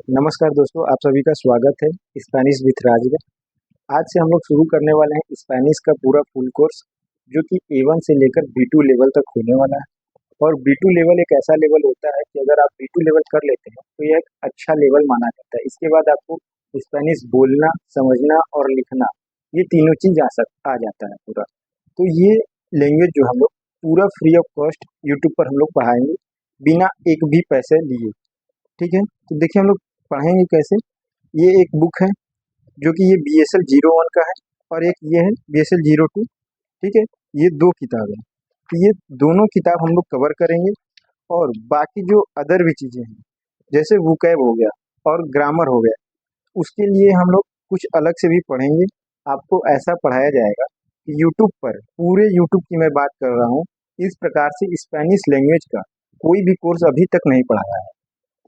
नमस्कार दोस्तों, आप सभी का स्वागत है स्पेनिश विथ राज में। आज से हम लोग शुरू करने वाले हैं स्पेनिश का पूरा फुल कोर्स, जो कि A1 से लेकर B2 लेवल तक होने वाला है। और B2 लेवल एक ऐसा लेवल होता है कि अगर आप B2 लेवल कर लेते हैं तो यह एक अच्छा लेवल माना जाता है। इसके बाद आपको स्पेनिश बोलना, समझना और लिखना, ये तीनों चीज़ आ जाता है पूरा। तो ये लैंग्वेज जो हम लोग पूरा फ्री ऑफ कॉस्ट यूट्यूब पर हम लोग पढ़ाएंगे, बिना एक भी पैसे लिए। ठीक है, तो देखिए हम लोग पढ़ेंगे कैसे। ये एक बुक है जो कि ये BSL 01 का है, और एक ये है BSL 02। ठीक है, ये दो किताब है, तो ये दोनों किताब हम लोग कवर करेंगे। और बाकी जो अदर भी चीज़ें हैं, जैसे वोकैब हो गया और ग्रामर हो गया, उसके लिए हम लोग कुछ अलग से भी पढ़ेंगे। आपको ऐसा पढ़ाया जाएगा कि यूट्यूब पर, पूरे यूट्यूब की मैं बात कर रहा हूँ, इस प्रकार से स्पेनिश लैंग्वेज का कोई भी कोर्स अभी तक नहीं पढ़ाया है।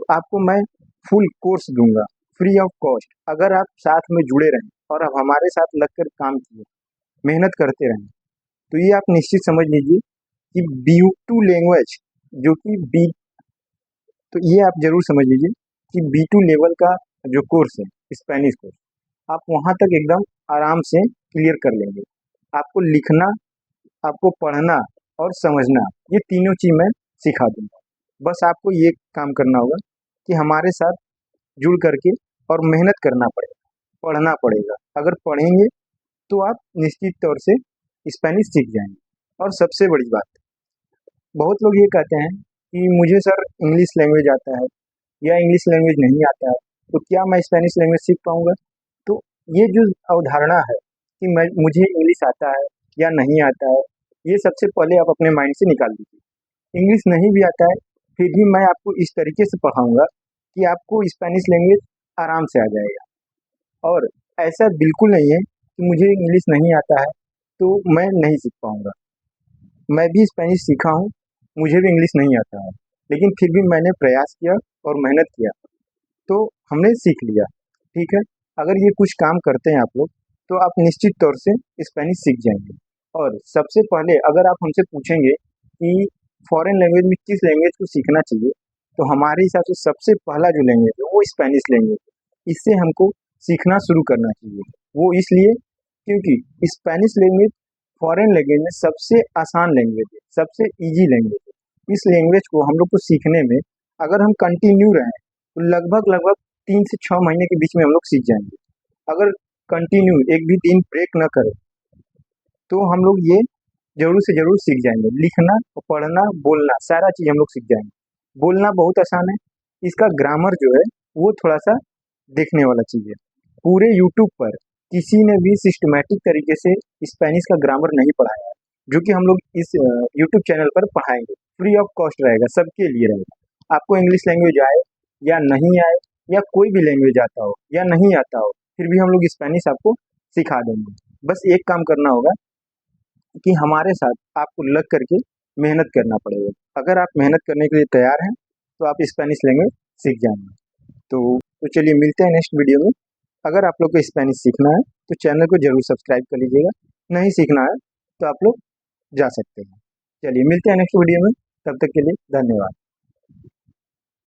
तो आपको मैं फुल कोर्स दूंगा फ्री ऑफ कॉस्ट, अगर आप साथ में जुड़े रहें और आप हमारे साथ लगकर काम किए, मेहनत करते रहें। तो ये आप निश्चित समझ लीजिए कि B2 लैंग्वेज जो कि बी तो ये आप जरूर समझ लीजिए कि B2 लेवल का जो कोर्स है, स्पेनिश कोर्स, आप वहाँ तक एकदम आराम से क्लियर कर लेंगे। आपको लिखना, आपको पढ़ना और समझना, ये तीनों चीज़ मैं सिखा दूंगा। बस आपको ये काम करना होगा कि हमारे साथ जुड़ करके और मेहनत करना पड़ेगा, पढ़ना पड़ेगा। अगर पढ़ेंगे तो आप निश्चित तौर से स्पेनिश सीख जाएंगे। और सबसे बड़ी बात, बहुत लोग ये कहते हैं कि मुझे सर इंग्लिश लैंग्वेज आता है या इंग्लिश लैंग्वेज नहीं आता है, तो क्या मैं स्पेनिश लैंग्वेज सीख पाऊंगा? तो ये जो अवधारणा है कि मैं मुझे इंग्लिश आता है या नहीं आता है, ये सबसे पहले आप अपने माइंड से निकाल दीजिए। इंग्लिश नहीं भी आता है, फिर भी मैं आपको इस तरीके से पढ़ाऊंगा कि आपको स्पेनिश लैंग्वेज आराम से आ जाएगा। और ऐसा बिल्कुल नहीं है कि मुझे इंग्लिश नहीं आता है तो मैं नहीं सीख पाऊंगा। मैं भी स्पेनिश सीखा हूँ, मुझे भी इंग्लिश नहीं आता है, लेकिन फिर भी मैंने प्रयास किया और मेहनत किया, तो हमने सीख लिया। ठीक है, अगर ये कुछ काम करते हैं आप लोग, तो आप निश्चित तौर से स्पेनिश सीख जाएंगे। और सबसे पहले अगर आप हमसे पूछेंगे कि फॉरेन लैंग्वेज में किस लैंग्वेज को सीखना चाहिए, तो हमारे हिसाब से सबसे पहला जो लैंग्वेज है वो स्पेनिश लैंग्वेज है। इससे हमको सीखना शुरू करना चाहिए। वो इसलिए क्योंकि स्पेनिश लैंग्वेज फॉरेन लैंग्वेज में सबसे आसान लैंग्वेज है, सबसे इजी लैंग्वेज है। इस लैंग्वेज को हम लोग को सीखने में अगर हम कंटिन्यू रहें तो लगभग लगभग 3 से 6 महीने के बीच में हम लोग सीख जाएंगे। अगर कंटिन्यू एक भी दिन ब्रेक न करें तो हम लोग ये जरूर से जरूर सीख जाएंगे। लिखना, पढ़ना, बोलना, सारा चीज हम लोग सीख जाएंगे। बोलना बहुत आसान है, इसका ग्रामर जो है वो थोड़ा सा देखने वाला चीज है। पूरे यूट्यूब पर किसी ने भी सिस्टमेटिक तरीके से स्पेनिश का ग्रामर नहीं पढ़ाया है, जो कि हम लोग इस यूट्यूब चैनल पर पढ़ाएंगे। फ्री ऑफ कॉस्ट रहेगा, सबके लिए रहेगा। आपको इंग्लिश लैंग्वेज आए या नहीं आए, या कोई भी लैंग्वेज आता हो या नहीं आता हो, फिर भी हम लोग स्पेनिश आपको सिखा देंगे। बस एक काम करना होगा कि हमारे साथ आपको लग करके मेहनत करना पड़ेगा। अगर आप मेहनत करने के लिए तैयार हैं तो आप स्पेनिश लैंग्वेज सीख जाएंगे। तो चलिए मिलते हैं नेक्स्ट वीडियो में। अगर आप लोग को स्पेनिश सीखना है तो चैनल को जरूर सब्सक्राइब कर लीजिएगा, नहीं सीखना है तो आप लोग जा सकते हैं। चलिए मिलते हैं नेक्स्ट वीडियो में, तब तक के लिए धन्यवाद।